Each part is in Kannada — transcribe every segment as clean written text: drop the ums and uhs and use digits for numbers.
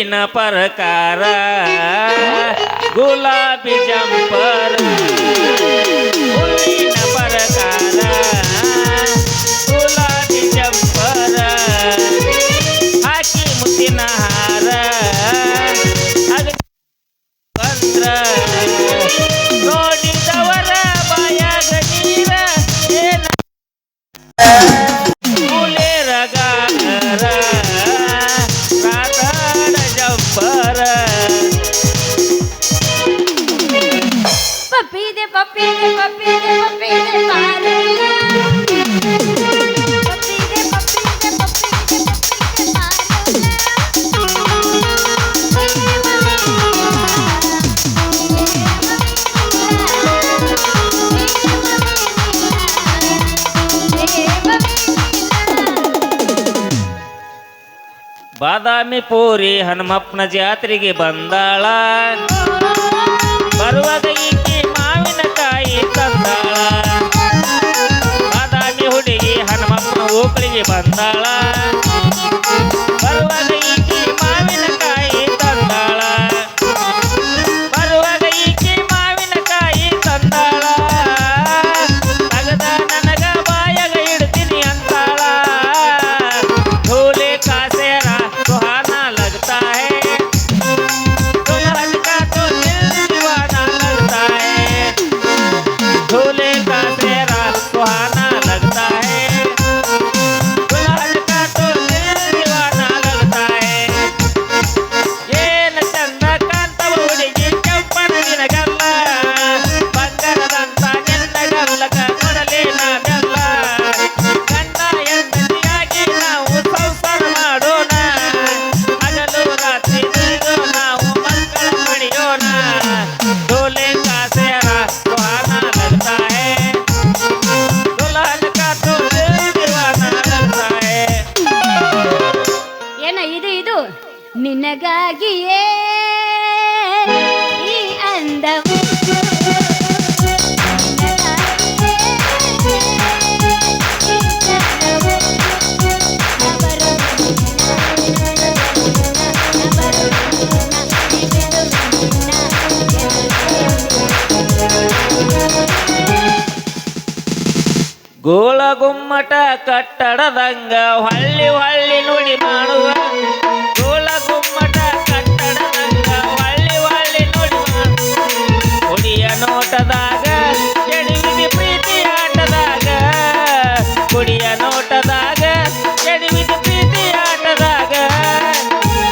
ಹೂವಿನ ಪ್ರಕಾರ ಗುಲಾಬಿ ಜಂಪರ್ ಹೂವಿನ ಪ್ರಕಾರ ಗುಲಾಬಿ ಜಂಪರ ಹಾಕಿ ಮುತ್ತಿನ ಹಾರ ಬಂದ್ರ ನೋಡಿದವರ ಬಾಯಾಗ ನೀರ ಏನ ರಾಧಾಡ ಜಂಪರ ಪಪ್ಪಿದೆ ಪಪ್ಪಿದೆ ಪಪ್ಪಿದೆ ಪಪ್ಪಿದೆ ಪಾರಲ್ಲ ಪಪ್ಪಿದೆ ಪಪ್ಪಿದೆ ಪಪ್ಪಿದೆ ಪಪ್ಪಿದೆ ಪಾರಲ್ಲ ಬಾದಾಮಿ ಪೂರಿ ಹನುಮಪ್ಪನ ಜಾತ್ರೆಗೆ ಬಂದಾಳ ಬರುವಾಗ ಈಕೆ ಮಾವಿನಕಾಯಿ ತಂದಾಳ ಬಾದಾಮಿ ಹುಡುಗಿ ಹನುಮಪ್ಪನ ಓಕಳಿಗೆ ಬಂದಾಳ ಬರುವಾಗ ಈಕೆ ಮಾವಿನಕಾಯಿ ತಂದಾಳ ಬರುವಾಗ ಈಕೆ ಮಾವಿನಕಾಯಿ ತಂದಾಳ ತಗದ ನನಗ ಬಾಯಾಗ ಇಡ್ತೀನಿ ಅಂತಾಳ ಧೂಲೆ ಕಾಸೇರ सुहाना लगता है दुल्हन का तो दिल दीवाना लगता है दूल्हे का तेरा सुहाना लगता है दुल्हन का तो दिल दीवाना लगता है ಏನ ಚಂದ ಕಾಂತವ ಹುಡುಗಿ ಕೆಂಪನಗಿನ ಗಲ್ಲ ಬಂಗಾರದಂತ ನಿನ್ನ ಗಲ್ಲಕ ಕೊಡಲೇನ ಬೆಲ್ಲ ಗಂಡ ಹೆಂಡತಿಯಾಗಿ ನಾವು ಸಂಸಾರ ಮಾಡೋಣ ಹಗಲು ರಾತ್ರಿ ದುಡಿದು ನಾವು ಮಕ್ಕಳ ಪಡೆಯೋಣ ಡೋಲೆ ಕಾಸೇರ ಸುಹಾನ लगता है दुल्हन का तो दिल दीवाना लगता है ಏನ ಇದು ಇದು ನಿನಗಾಗಿಯೇ ಈ ಅಂದವು ನಿನಗಾಗಿಯೇ ಈ ಚಂದವು ಗೋಳ ಗುಮ್ಮಟ ಕಟ್ಟಡದಂಗ ಹೊಳ್ಳಿ ಹೊಳ್ಳಿ ನುಡಿ ಮಾಡುವ ಗೋಳ ಗುಮ್ಮಟ ಕಟ್ಟಡದಂಗ ಹೊಳ್ಳಿ ಹೊಳ್ಳಿ ನುಡಿ ಹುಡಿಯ ನೋಟದಾಗ ಕೆಡವಿದಿ ಪ್ರೀತಿ ಆಟದಾಗ ಕುಡಿಯ ನೋಟದಾಗ ಕೆಡವಿದಿ ಪ್ರೀತಿ ಆಟದಾಗ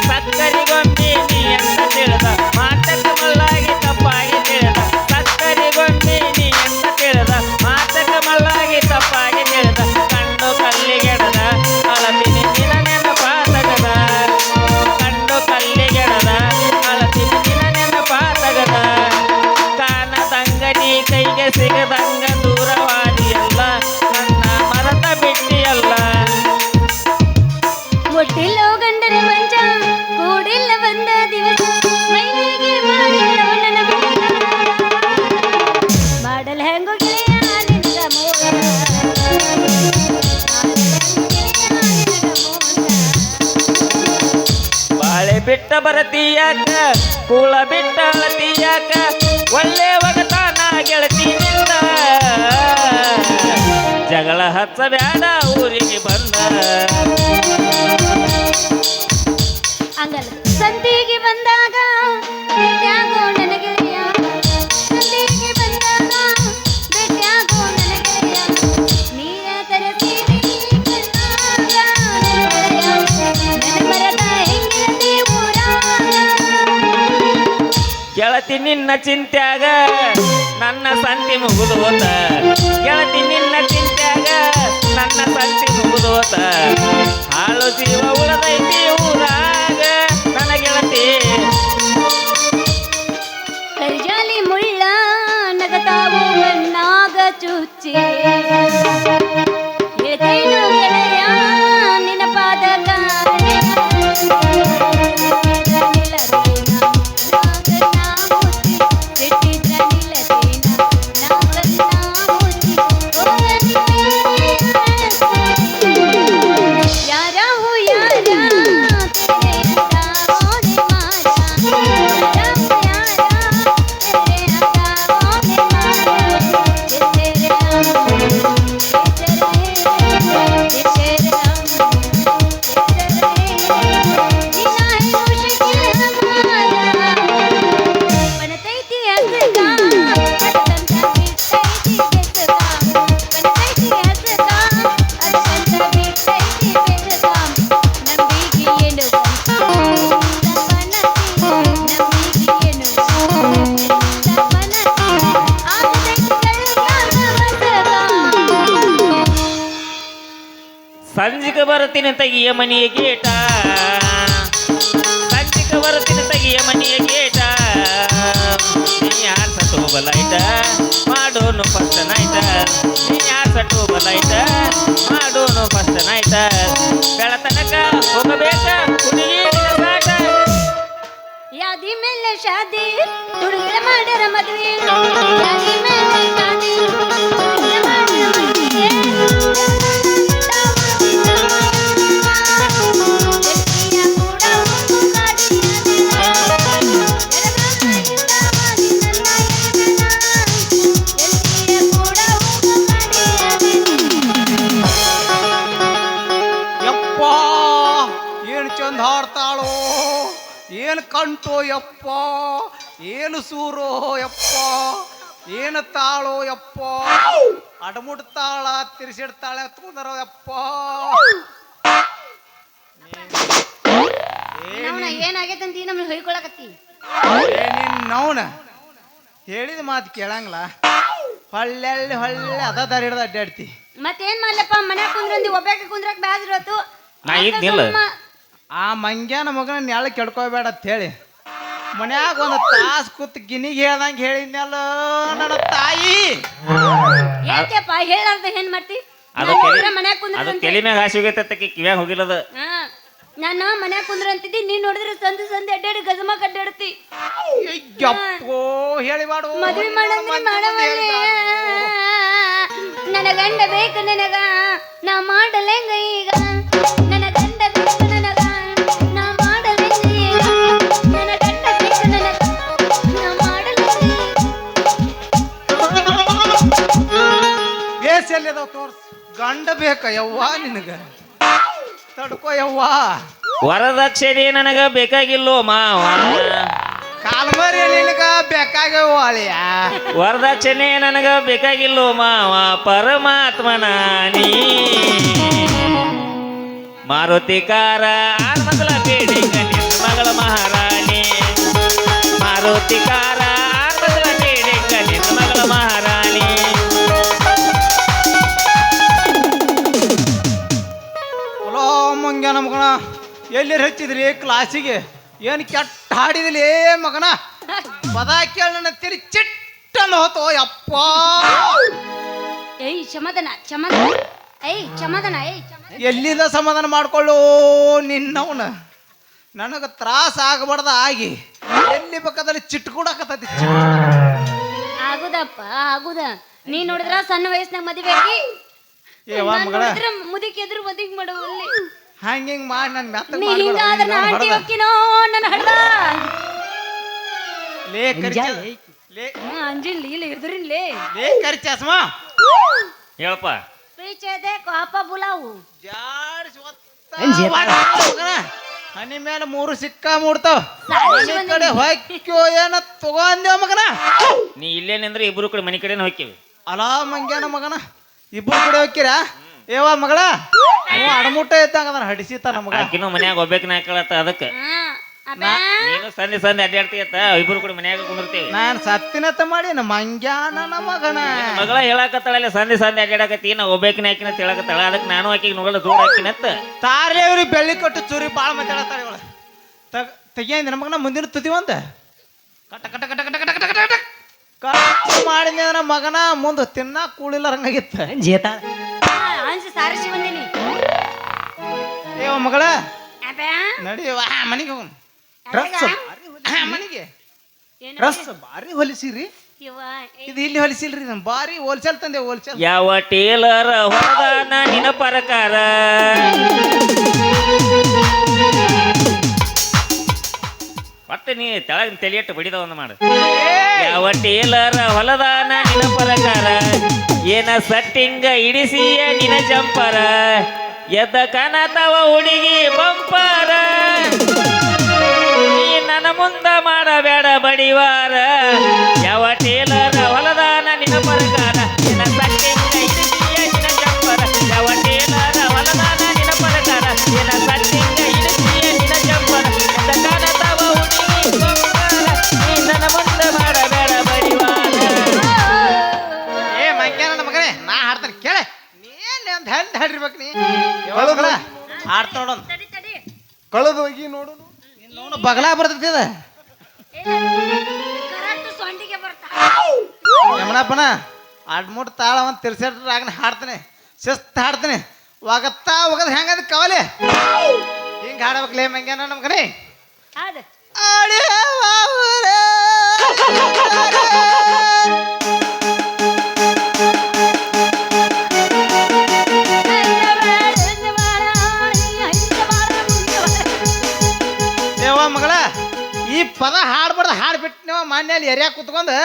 ಸಕ್ಕರಿಗೊಂಬಿ ನೀ ಎಂತ ತಿಳಿದ ಮಾತಕ್ಕ ಮಲ್ಲಾಗಿ ತಪ್ಪಾಗಿ ತಿಳಿದ ಸಕ್ಕರಿಗೊಂಬಿ ನೀ ಎಂತ ತಿಳಿದ ಮಾತಕ್ಕ ಮಲ್ಲಾಗಿ ತಪ್ಪಾಗಿ ತಿಳಿದ ಕಣ್ಣು ಕಲ್ಲಿಗೆಡದ ಅಳತಿನಿ ನಿನ ನೆನಪಾತಗದ ಕಣ್ಣು ಕಲ್ಲಿಗೆಡದ ಅಳತಿನಿ ನಿನ ನೆನಪಾತಗದ ಕಾಣದಂಗ ನೀ ಕೈಗೆ ಸಿಗದಂಗ ದೂರವಾದಿಯಲ್ಲ ನನ್ನ ಮರದ ಬಿಟ್ಟಿಯಲ್ಲ ಒಟ್ಟಿಲ್ಲೋ ಗಂಡನ ಮಂಚ ಕೂಡಿಲ್ಲ ಬಂದ ದಿವಸ ಮೈಲಿಗೆ ಮಾಡಿಲ್ಲೋ ನನ್ನ ಬಿಡಲ ಮಾಡಲ್ ಹೆಂಗೋ ಗೆಳೆಯ ನಿನಗ ಮೋಸ ಬಾಳೆ ಬಿಟ್ಟ ಬರತೀಯಾಕ ಕೂಳ ಬಿಟ್ಟ ಅಳತೀಯಾಕ ಒಳ್ಳೆ ಒಗತಾನ ಗೆಳತಿನಿಂದ ಜಗಳ ಹಚ್ಚಬ್ಯಾಡ ಊರಿಗೆ ಬಂದ ಹಂಗಲ್ಲ ಸಂತಿಗೆ ಬಂದಾಗ ಭೇಟಿಯಾಗೋ ನನ್ನ ಗೆಳೆಯ ಸಂತಿಗೆ ಬಂದಾಗ ಭೇಟಿಯಾಗೋ ನನ್ನ ಗೆಳೆಯ ನೀರ ತರತೀನಿ ಕಣ್ಣಾಗ ನನ್ನ ಮರದ ಹೆಂಗಿರತಿ ಊರಾಗ ಗೆಳತಿ ನಿನ್ನ ಚಿಂತ್ಯಾಗ ನನ್ನ ಸಂತಿ ಮುಗಿದೋತ ಗೆಳತಿ ನಿನ್ನ ಚಿಂತ್ಯಾಗ ನನ್ನ ಸಂತಿ ಮುಗಿದೋತ ಹಾಳು ಜೀವ ಉಳದೈತಿ ಊರಾಗ ನನ್ನ ಗೆಳತಿ ಕರಿಜಾಲಿ ಮುಳ್ಳ ನಗತಾವು ಕಣ್ಣಾಗ ಚುಚ್ಚಿ ಹೇಳ್ತೇನು ಗೆಳೆಯ ನಿನ್ನ ಪಾದಕ ಯಾರ ಬರ್ತೀನಿ ತೆಗಿಯ ಮನೆಯ ಗೇಟ ಸಂಜಿಕ ಬರ್ತೀನಿ ತೆಗಿಯ ಮನೆಯ ಗೇಟ ನೀ ಯಾರ ಸಟ್ಟು ಬಲೈಟ ಮಾಡೋನು ಫಸ್ಟ್ ನೈಟ ನೀ ಯಾರ ಸಟ್ಟು ಬಲೈಟ ಮಾಡೋನು ಫಸ್ಟ್ ನೈಟ ಬೆಳತನಕ ಹೋಗಬೇಕ ಹುಡುಗಿ ಸಾಟ ಯಾದಿ ಮೇಲೆ ಶಾದಿ ಹುಡುಗಿರ ಮಾಡ್ಯಾರ ಮದ್ವೆ ಯಾದಿ ಮೇಲೆ ಶಾದಿ ಹುಡುಗಿರ ಮಾಡ್ಯಾರ ಮದ್ವೆ ಎತ್ತಿಯ ಕೂಡ ಒಂದು ಗಾಡಿಯ ಎತ್ತಿಯ ಕೂಡ ಒಂದು ಯಪ್ಪ ಏನು ಚಂದ ಹಾಡ್ತಾಳೋ ಏನು ಕಂಟೋ ಯಪ್ಪ ಏನು ಸೂರೋ ಯಪ್ಪ ಏನು ತಾಳೋ ಯಪ್ಪ ಅಡಮುಡ್ತಾಳ ತಿರ್ಸಿಡ್ತಾಳೆ ಹತ್ಕೊಂಡಾರೋ ಯಪ್ಪ ಏನಾಗೈತಂತ ನಮ್ಗೆ ಹೇಳ್ಕೊಳಕತ್ತಿ ನಿನ್ನವನ ಹೇಳಿದ ಮಾತು ಕೇಳಂಗಿಲ್ಲ ಹೊಳ್ಳೆ ಹೊಳ್ಳೆ ಅದ ದಾರಿ ಹಿಡ್ದು ಅಡ್ಡಾಡ್ತಿ ಮತ್ತೇನ್ ಮಾಡ್ಲಪ್ಪ ಮನ್ಯಾಗ ಕುಂದ್ರಂದಿ ಒಬ್ಬಾಕೆ ಕುಂದ್ರಕ್ ಬ್ಯಾಸ್ರತ್ತು ನಾ ಇದ್ನಿಲ್ಲ ಆ ಮಂಗ್ಯಾನ ಮಗನ ನೆಳ ಕೆಡ್ಕೋಬೇಡ ಅಂತ ಹೇಳಿ ಮನ್ಯಾಗ ಒಂದು ತಾಸು ಕೂತ್ ಗಿನಿಗೆ ಹೇಳ್ದಂಗೆ ಹೇಳಿದ್ನಲ್ಲ ನನ್ನ ತಾಯಿ ಯಾಕೆಪ್ಪ ಹೇಳಾರ್ದ ಏನ್ ಮಾಡ್ತಿ ಅದು ಮನ್ಯಾಗ ಅದು ಕುಂದ್ರ ತಲೆ ಮ್ಯಾಗ ಹಾಸಿ ಹೋಗೈತಕ್ಕೆ ಕಿವ್ಯಾಗ ಹೋಗಿಲ್ಲದ ನಾನು ಮನ್ಯಾಗ ಕುಂದ್ರ ಅಂತಿದ್ದಿ ನೀನ್ ನೋಡಿದ್ರೆ ಸಂದೆ ಸಂದೆ ಅಡ್ಡಾಡಿ ಗಜಮ ಕಡ್ಡಾಡ್ತಿ ಯಪ್ಪೋ ಹೇಳಿಬಾಡು ಮದ್ವಿ ಮಾಡಂದ್ರೆ ಮಾಡವಲ್ಲೇ ನನ್ನ ಗಂಡ ಬೇಕು ನನಗ ನಾ ಮಾಡಲೆಂಗ ಈಗ ನನ್ನ ಗಂಡ ಬೇಕು ನನಗ ನಾ ಮಾಡಲೆಂಗ ಈಗ ನನ್ನ ಗಂಡ ಬೇಕು ನನಗ ನಾ ಮಾಡಲೆಂಗ ಬೇಸ್ ಎಲ್ಲಿದಾವ ತೋರ್ಸ್ ಗಂಡ ಬೇಕ ಯವ್ವ ನಿನಗ ತಡ್ಕೋ ಯವ್ವ ವರದಕ್ಷಿಣೆ ನನಗ ಬೇಕಾಗಿಲ್ಲೋ ಮಾವ ಕಾಲ್ಮರಿ ನಿನಗ ಬೇಕಾಗ್ಯವ ಅಳಿಯ ವರದಕ್ಷಿಣೆ ನನಗ ಬೇಕಾಗಿಲ್ಲೋ ಮಾವ ಪರಮಾತ್ಮನ ನೀ ಮಾರುತಿಕಾರ ಆನ್ಮಗಳ ಬೇಡಿಗ ನಿನ್ನ ಮಗಳ ಮಹಾರಾಣಿ ಮಾರುತಿಕಾರ ಆನ್ಮಗಳ ಬೇಡಿಗ ನಿನ್ನ ಮಗಳ ಮಹಾರಾಣಿ ಹೊಲೋ ಮಂಗ್ಯಾನ ಮಗನ ಎಲ್ಲಿ ಹಚ್ಚಿದ್ರಿ ಕ್ಲಾಸಿಗೆ ಏನು ಕೆಟ್ಟ ಹಾಡಿದಿಲಿ ಮಗನ ಪದ ಕೇಳ ನನ್ನ ತಿರಿ ಚಿಟ್ಟನ್ನು ಹೋತೋ ಯಪ್ಪ ಏಯ್ ಸಮಾಧಾನ ಸಮಾಧಾನ ಏಯ್ ಸಮಾಧಾನ ಏಯ್ ಸಮಾಧಾನ ಎಲ್ಲಿಂದ ಸಮಾಧಾನ ಮಾಡ್ಕೊಳ್ಳು ನಿನ್ನವನ ನನಗೆ ತ್ರಾಸ ಆಗಬಾರ್ದ ಆಗಿ ಎಲ್ಲಿ ಬೇಕಾದಲ್ಲಿ ಚಿಟ್ಟು ಕೊಡಕತ್ತೈತಿ ಆಗುದಪ್ಪ ಆಗುದ ನೀ ನೋಡಿದ್ರ ಸಣ್ಣ ವಯಸ್ಸಿನಾಗ ಮದುವೆ ಆಗಿ ಏವಾ ಮಗಳ ಮುದುಕಿ ಎದುರು ಮದುವೆ ಮಾಡುವಲ್ಲಿ ಹಂಗಿಂಗ್ ಮಾಡಿ ನನ್ನ ಮೆತ್ತ ನೀ ಹಿಂಗಾದ್ರೆ ನಾ ಆಂಟಿ ಹೋಗ್ತೀನೋ ನನ್ನ ಹಡ್ದ ಲೇ ಕರಿಚ ಲೇ ಅಂಜಿಲ್ಲ ಇಲ್ಲ ಎದುರಿನ್ಲೇ ಲೇ ಕರಿಚಾಸ್ಮ ಹೇಳಪ್ಪ ಪೀಚೆ ದೇಖೋ ಅಪ್ಪ ಬುಲಾವು ಜಾಡ್ಸ್ ಹನಿ ಮೇಲೆ ಮೂರು ಸಿಕ್ಕ ಮೂಡ್ತಾವ ಮನೆ ಕಡೆ ಹೊಯ್ಕೋ ಏನ ತಗೊಂದೇವ ಮಗನ ನೀ ಇಲ್ಲೇ ನಿಂದ್ರೆ ಇಬ್ರು ಕಡೆ ಮನೆ ಕಡೆನ ಹೋಗ್ತೀವಿ ಅಲಾ ಮಂಗ್ಯಾನ ಮಗನ ಇಬ್ರು ಕಡೆ ಹೋಗ್ತೀರಾ ಏವ ಮಗಳ ಅಡಮುಟ್ಟ ಇದ್ದಂಗ ಅದನ್ನ ಹಡಿಸಿತ ನಮಗ ಆಕಿನೂ ಮನ್ಯಾಗ ಒಬ್ಬೇಕ ನಾಕಳತ್ತ ಅದಕ್ಕೆ ನೀನು ಸಂದೆ ಸಂದೆ ಅಡ್ಡಾಡ್ತೀಯತ್ತ ಇಬ್ರು ಕೂಡ ಮನ್ಯಾಗ ಕುಂದಿರ್ತೀವಿ ನಾನ್ ಸತ್ತಿನತ್ತ ಮಾಡಿ ನಮ್ಮ ಮಂಗ್ಯಾನ ಮಗನ ಮಗಳ ಹೇಳಕತ್ತಾಳ ಸಂದೆ ಸಂದೆ ಅಡ್ಡಾಡಕತ್ತಿ ನಾ ಒಬ್ಬೇಕಿನ ಹಾಕಿನ ಹೇಳಕತ್ತಾಳ ಅದಕ್ಕೆ ನಾನು ಆಕಿಗೆ ನುಗಳ ದೂರ ಹಾಕಿನತ್ತ ತಾರ್ಲೆ ಇವ್ರಿಗೆ ಬೆಳ್ಳಿ ಕೊಟ್ಟು ಚೂರಿ ಬಾಳ ಮಾತಾಡತ್ತಾರ ಇವಳ ತೆಗಿಯಂದ ನಮಗನ ಮುಂದಿನ ತುದಿ ಒಂದ ಕಟ ಕಟ ಕಟ ಕಟ ಕಟ ಕಟ ಕಟ ಕಟ್ ಮಾಡಿದ್ನಿ ಅಂದ್ರೆ ಮಗನ ಮುಂದೆ ತಿನ್ನ ಕೂಳಿಲ್ಲ ರಂಗಾಗಿತ್ತ ಅನ್ಸಿ ಸಾರಿಸಿ ಬಂದೀನಿ ಏವ ಮಗಳ ಅಪ್ಪ ನಡಿಯವ ಮನೆಗೆ ಹೋಗೋಣ ಮನೆಗೆ ಏನು ಡ್ರೆಸ್ ಭಾರಿ ಹೊಲಿಸಿರಿ ಯವ್ವ ಇದು ಇಲ್ಲಿ ಹೊಲಿಸಿಲ್ರಿ ನಾನು ಭಾರಿ ಹೋಲ್ಸೇಲ್ ತಂದೆ ಹೋಲ್ಸೇಲ್ ಯಾವ ಟೇಲರ್ ಹೊರದಾನ ನಿನ ಪ್ರಕಾರ ಮತ್ತೆ ನೀ ತೆಳಗ್ ತಲಿಯಟ್ಟು ಬಡಿದ ಒಂದು ಮಾಡು ಯಾವ ಟೇಲರ್ ಹೊಲದಾನ ನಿನ ಪ್ರಕಾರ ಏನ ಸಟ್ಟಿಂಗ ಇಡಿಸಿಯ ನಿನ ಜಂಪರ ಎದ್ದ ಕಾಣತಾವ ಹುಡುಗಿ ಬಂಪರ ನೀ ನನ್ನ ಮುಂದ ಮಾಡಬೇಡ ಬಡಿವಾರ ಯಾವ ಟೇಲರ್ ಹೊಲದಾನ ನಿನ ಪ್ರಕಾರ ಏನ ಸಟ್ಟಿಂಗ ಇಡಿಸಿಯ ನಿನ ಜಂಪರ ಯಾವ ಟೇಲರ್ ಹೊಲದಾನ ನಿನ ಪ್ರಕಾರ ಏನ ಸಟ್ಟಿಂಗ ಇಡಿಸಿಯ ನಿನ ಜಂಪರ ಎದ್ದ ಕಾಣತಾವ ಹುಡುಗಿ ಬಂಪರ ನೀ ನನ್ನ ಮುಂದ ಮಾಡಬೇಡ ಬಡಿವಾರ ಏ ಮಂಗ್ಯಾನ ಮಗನೇ ನಾ ಹಾಡ್ತಾನೆ ಕೇಳೆ ನೀನ್ ಒಂದು ಹೆಂಡ್ ಹಾಡಿರ್ಬೇಕು ನೀ ಯಾವ ಮಗಳ ಇನ್ನೊಂದು ಬಗಲ ಬರ್ತೈತಿ ಅದ ಕರೆಕ್ಟ್ ಸೊಂಡಿಗೆ ಬರ್ತಾ ಯಮನಪ್ಪನ ಅಡ್ಮುಟ್ ತಾಳ ಒಂದು ತಿರ್ಸಾಡ್ರಾಗನ ಹಾಡ್ತಾನೆ ಶಿಸ್ತು ಹಾಡ್ತಾನೆ ಒಗತ್ತಾ ಒಗದ್ ಹೆಂಗದ ಕವಲೆ ಹಿಂಗೆ ಹಾಡ್ಬೇಕಲೇ ಮಂಗ್ಯಾನ ನಮ್ಮ ಕಡೆ ಹೌದು ಏವ ಮಗಳ ಈ ಪದ ಹಾಡ್ಬಾರ್ದು ಹಾಡ್ಬಿಟ್ಟು ನೀವು ಮಣ್ಣಲ್ಲಿ ಎರಿಯಾಗ ಕುತ್ಕೊಂಡು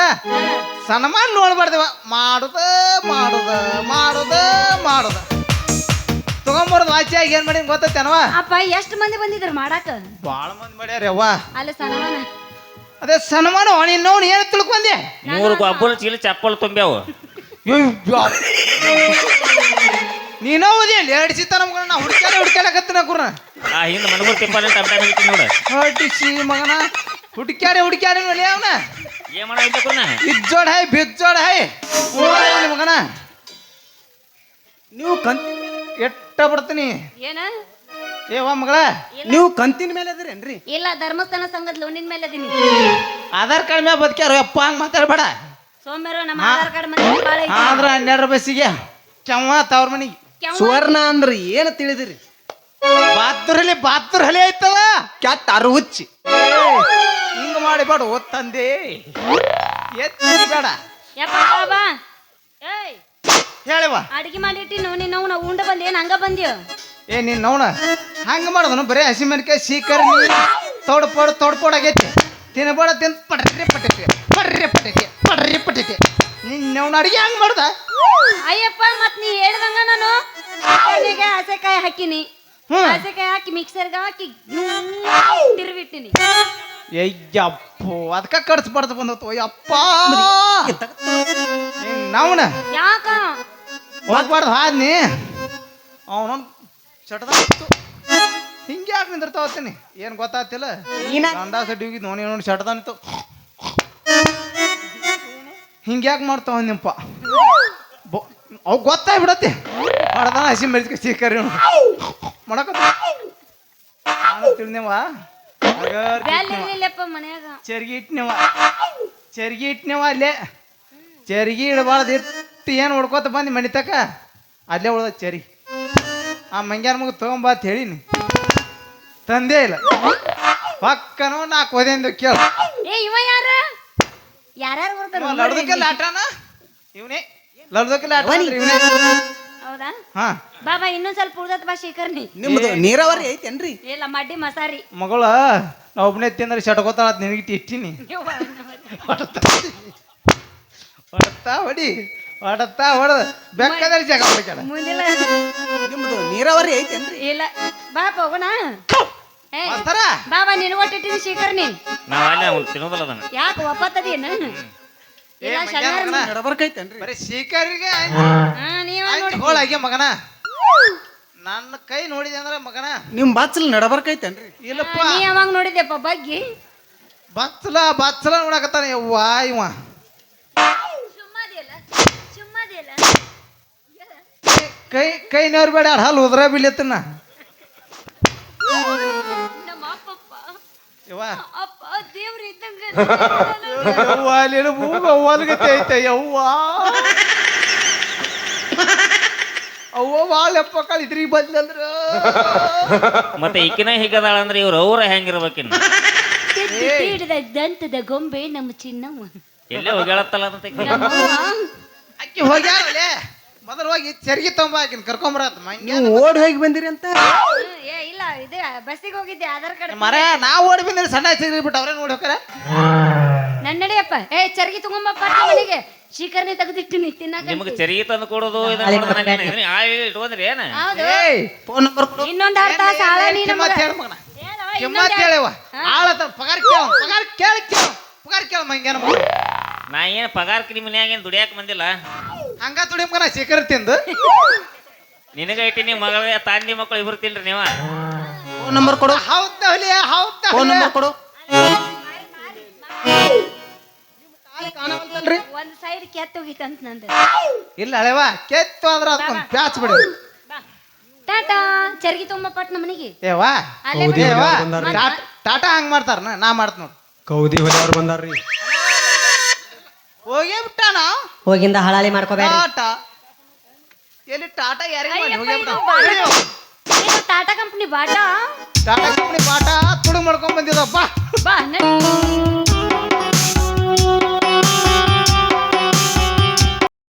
ಸನ್ಮಾನ ನೋಡ್ಬಾರ್ದೇವ ಮಾಡುದ ಮಾಡುದ ಮಾಡುದ ಮಾಡುದ ತಗೊಂಬರೋದು ಆಚೆಯಾಗಿ ಏನ್ ಮಾಡಿ ಗೊತ್ತೇನವ ಅಪ್ಪ ಎಷ್ಟು ಮಂದಿ ಬಂದಿದ್ರು ಮಾಡಾಕ ಭಾಳ ಮಂದಿ ಮಾಡ್ಯಾರ ಅವ್ವ ಅಲ್ಲ ಸನ್ಮಾನ ಅದೇ ಸನ್ಮಾನ ನೀನು ಏನು ತಿಳ್ಕೊಂಡೆ 3 ಗೊಬ್ಬರ ಚೀಲ ಚಪ್ಪಲ್ ತುಂಬ್ಯಾವು ನೀನೋ ಓದಿ ಎರಡಿಸಿ ನಮ್ಗೆ ನಾ ಹುಡುಕ್ಯಾಡಕತ್ತಿನ ಕುರ್ನ ಆ ಹಿಂದೆ ಮನಗೂರ್ ತಿಪ್ಪಾಲ ಟಮ್ ಟಮ್ ಇಟ್ಟು ನೋಡು ಹೊಟ್ಟಿಸಿ ಮಗನ ಹುಡುಕ್ಯಾಡಿ ನೋಡಿ ಅವನ ಏನ್ ಮಾಡಬೇಕು ನಾ ಬಿಜ್ಜೋಡ್ ಹೈ ಮಗನ ನೀವು ಎಟ್ಟ ಬಿಡ್ತೀನಿ ಏನ ಏವ ಮಗಳ ನೀವು ಕಂತಿನ ಮೇಲೆ ಅದಿರೇನ್ರಿ ಇಲ್ಲ ಧರ್ಮಸ್ಥಾನ ಸಂಘದ ಲೋನಿನ ಮೇಲೆ ಅದೀನಿ ಆಧಾರ್ ಕಾರ್ಡ್ ಮೇಲೆ ಬದುಕ್ಯಾರ ಅಪ್ಪ ಹಂಗೆ ಮಾತಾಡ್ಬೇಡ ಸೋಮವಾರ ನಮ್ಮ ಆಧಾರ್ ಕಾರ್ಡ್ ಮಂದಿ ಭಾಳ ಐತಿ ಆದ್ರ 12 ಬಸ್ಸಿಗೆ ಕೆವ್ವ ತವ್ರ ಮನಿಗೆ ಕೆವ್ವ. ಸುವರ್ಣ ಅಂದ್ರ ಏನು ತಿಳಿದಿರಿ ಬಾತ್ರ ಹಲಿ ಐತದ ಕ್ಯಾಟ್ ಅರುಚ್ಚಿ ಹಿಂಗ ಮಾಡಿಬೇಡ ಓ ತಂದೆ ಎತ್ತಿ ಬೇಡ ಯಪ್ಪ ಬಾ ಏಯ್ ಹೇಳಿವ ಅಡಿಗೆ ಮಾಡಿಟ್ಟಿನ ನೀನು ನಾವು ಉಂಡ ಬಂದು ಏನು ಹಂಗ ಬಂದ್ಯೋ ಏ ನೀನ್ ನವನ ಹಂಗ ಮಾಡೋದನು ಬರೀ ಹಸಿಮೆಣಕಾಯಿ ಸೀಕರ್ಣಿ ತೋಡ್ಪೋಡ್ ಆಗೈತಿ ತಿನ್ಬೇಡ ತಿನ್ ಪಟ್ಟಿ ನಿನ್ನ ಅಡಿಗೆ ಹಂಗ ಮಾಡ್ದ ಅಯ್ಯಪ್ಪ ಮತ್ ನೀ ಹೇಳ್ದಂಗ ನಾನು ಚಿಕನ್ನಿಗೆ ಹಸೆಕಾಯಿ ಹಾಕಿನಿ ಹಸೆಕಾಯಿ ಹಾಕಿ ಮಿಕ್ಸರ್ಗೆ ಹಾಕಿ ತಿರುವಿಟ್ಟಿನಿ ಅಯ್ಯಪ್ಪೋ ಅದಕ್ಕ ಕಡ್ಸ್ಬಾರ್ದು ಬಂದತ್ತು ಅಯ್ಯಪ್ಪ ನಾವನ ಯಾಕ ಹೋಗ್ಬಾರ್ದು ಹಾದ್ನಿ ಅವನೊಂದು ಚಟದ ಹಿಂಗೆ ಯಾಕೆ ನಿಂದಿರ್ತಾವತ್ತೀನಿ ಏನು ಗೊತ್ತಾಗ್ತಿಲ್ಲ ಗಂಡ ಸಡ್ಡಿ ಹೋಗಿದ್ ನೋಡಿ ಚಟದಾನಿತ್ತು ಹಿಂಗೆ ಯಾಕೆ ಮಾಡ್ತಾವ ನಿಂಪ ಅವು ಗೊತ್ತಾಗ್ಬಿಡತ್ತೆ ಮಾಡ್ದಾನ ಹಸಿ ಮೆಲ್ಕ ಸೀಕರಿ ಮಾಡಕ ತಿಳಿದೇವ ಬ್ಯಾಲಿರ್ಲಿಲ್ಲಪ್ಪ ಮನ್ಯಾಗ ಚರ್ಗಿ ಇಟ್ನೇವ ಅಲ್ಲೇ ಚರ್ಗಿ ಇಡಬಾರ್ದು ಇಟ್ಟು ಏನು ಹೊಡ್ಕೋತ ಬಂದು ಮನೆ ತಕ ಅಲ್ಲೇ ಉಳ್ದ ಚರಿ ಆ ಮಂಗ್ಯಾನ ಮಗ ತಗೊಂಬ ಅಂತ ಹೇಳಿನಿ ತಂದೇ ಇಲ್ಲ ಪಕ್ಕನೋ ನಾಲ್ಕು ಓದೆಂದು ಕೇಳ ಏ ಇವ ಯಾರು ಬರ್ತಾರ ಲಡ್ದಕ್ಕೆಲ್ಲ ಆಟನ ಇವನೇ ಲಡ್ದಕ್ಕೆಲ್ಲ ಆಟ ಇವನೇ ಹೌದಾ ಹಾ ಬಾಬಾ ಇನ್ನೊಂದ್ ಸ್ವಲ್ಪ ಉಳ್ದತ್ ಬಾ ಶೇಖರ್ನಿ ನಿಮ್ದು ನೀರಾವರಿ ಐತೇನ್ರಿ ಇಲ್ಲ ಮಡ್ಡಿ ಮಸಾರಿ ಮಗಳ ನಾ ಒಬ್ಬನೇ ತಿಂದ್ರೆ ಶಟ್ಕೋತಾಳ ನಿನಗಿಟ್ಟು ಇಟ್ಟಿನಿ ಹೊಡತಾ ಹೊಡೆದ ಬೆಕ್ಕದಲ್ಲಿ ಜಾಗ ಹೊಡಿಕ್ಯಾಳ ಮುಂದಿಲ್ಲ ನಿಮ್ದು ನೀರಾವರಿ ಐತೇನ್ರಿ ಇಲ್ಲ ಬಾ ಹೋಗೋಣ ಏ ಮಾಸ್ತರ ಬಾಬಾ ನಿನ್ ಒಟ್ಟಿಟ್ಟಿನಿ ಶೇಖರ್ನಿ ನಾವ್ ಅಲ್ಲೇ ತಿನ್ನೋದಲ್ಲ ಅದನ್ನ ಯಾಕೆ ಒಪ್ಪತ್ತದೇನು ಇಲ್ಲ ನಡಬರ್ಕ ಐತೇನ್ರಿ ಬರೀ ಸೀಕರಿಗೆ ನೀವ ನೋಡಿ ಹೋಳಾಗ್ಯ ಮಗನ ನನ್ನ ಕೈ ನೋಡಿದೆ ಅಂದ್ರೆ ಮಗನ ನಿಮ್ ಬಾಚಲ್ ನಡಬರ್ಕ ಐತೇನ್ರಿ ಇಲ್ಲಪ್ಪ ನೀ ಯಾವಾಗ ನೋಡಿದ್ಯಪ್ಪ ಬಗ್ಗೆ ಬಚ್ಚಲ ನೋಡಕತ್ತಾನ ಯವ್ವಾ ಇವ ಸುಮ್ಮದಿಯಲ್ಲ ಕೈ ನೋರ್ ಬೇಡ ಹಲ್ ಉದ್ರ ಬಿಲ್ಲತ್ತನ ನಮ್ಮ ಅಪ್ಪಪ್ಪ ಯವ್ವ ಅಪ್ಪ ದೇವ್ರು ಇದ್ದಂಗ ಯವ್ವ ಅಲ್ಲಿ ಭೂಗತ್ತೆ ಐತೆ ಯವ್ವ ಅವ್ವ ಬಾಳೆಪ್ಪ ಕಳಿದ್ರಿ ಬಂದ್ರ ಮತ್ತೆ ಈಕಿನ ಹೀಗದಾಳ ಅಂದ್ರೆ ಇವ್ರು ಅವ್ರ ಹೆಂಗಿರ್ಬೇಕಿನ್ನ ತೀಡಿದ ದಂತದ ಗೊಂಬೆ ನಮ್ಮ ಚಿನ್ನವ್ವ ಎಲ್ಲೇ ಹೋಗ್ಯಾಳತ್ತಲ್ಲ ಅಂತ ಅಕ್ಕಿ ಹೋಗ್ಯಾಳಲೆ ಮೊದಲು ಹೋಗಿ ಚರ್ಗಿ ತೊಂಬ ಆಕಿನ ಕರ್ಕೊಂಬರತ್ ನೀವು ಓಡಿ ಹೋಗಿ ಬಂದಿರಿ ಅಂತ ಏ ಇಲ್ಲ ಇದು ಬಸ್ಸಿಗೆ ಹೋಗಿದ್ದೆ ಆಧಾರ್ ಕಾರ್ಡ್ ಮರ ನಾವು ಓಡಿ ಬಂದ್ರೆ ಸಣ್ಣ ಚರ್ಗಿ ಬಿಟ್ಟು ಅವ್ರೇ ನೋಡಿ ಹೋಗ್ಯಾರ ನನ್ನ ನಡಿಯಪ್ಪ ಏ ಚರ್ಗಿ ತಗೊಂಬಪ್ಪ ಮನೆಗೆ ಶೀಕರ್ನೆ ತೆಗೆದಿಟ್ಟಿನಿ ತಿನ್ನಕ ನಿಮ್ಗೆ ಚರಿಗೆ ತಂದು ಕೊಡೋದು ಇಟ್ಕೊಂಡ್ರಿ ಏನ ಹೌದು ಏಯ್ ಫೋನ್ ನಂಬರ್ ಕೊಡು ಇನ್ನೊಂದ್ ಅರ್ಧ ಸಾಲ ನೀನು ಕಿಮ್ಮತ್ ಹೇಳ ಮಗನ ಕಿಮ್ಮತ್ ಹೇಳಿವ ಆಳತ ಪಗಾರ ಕೇಳ ಮಂಗ್ಯಾನ ಮಗ ನಾ ಏನ್ ಪಗಾರ ನಿಮ್ಮ ಮನ್ಯಾಗ ಏನ್ ದುಡಿಯಾಕ ಬಂದಿಲ್ಲ ಹಂಗ ತುಡಿ ಮಗನ ಶಿಖರ್ ತಿಂದು ನಿನಗ ಇಟ್ಟಿನಿ ಮಗಳ ತಂದಿ ಮಕ್ಕಳು ಇಬ್ರು ತಿನ್ರಿ ನೀವ ಫೋನ್ ನಂಬರ್ ಕೊಡು ಹೌದ ಫೋನ್ ನಂಬರ್ ಕೊಡು ಒಂದ್ ಸೈಡ್ ಕೆತ್ತ ಹೋಗಿತ್ತಂತ ನಂದು ಇಲ್ಲ ಹಳೆವ ಕೆತ್ತು ಆದ್ರ ಅದಕ್ಕೊಂದು ಪ್ಯಾಚ್ ಬಿಡು ಟಾಟಾ ಚರ್ಗಿ ತುಂಬ ಪಟ್ನ ಮನೆಗೆ ಏವಾ ಅಲ್ಲೇ ಏವಾ ಟಾಟಾ ಹಂಗ್ ಮಾಡ್ತಾರ ನಾ ಮಾಡ್ತ ನೋಡು ಕೌದಿ ಹೊಲಿಯವ್ರು ಬಂದಾರ್ರಿ. ಹೋಗೇ ಬಿಟ್ಟಾನ ಹೋಗಿಂದ ಹಳಾಳಿ ಮಾಡ್ಕೋಬೇಡ. ಟಾಟಾ ಎಲ್ಲಿ ಟಾಟಾ ಯಾರಿಗೆ ಮಾಡಿ ಹೋಗೇ ಬಿಟ್ಟ ಏನು Tata company Bata Tata company ಪಾಠ ತುಡುಗ್ ಮಾಡ್ಕೊಂಡ್ ಬಂದಿದಪ್ಪ ಬಾ ನಡಿ.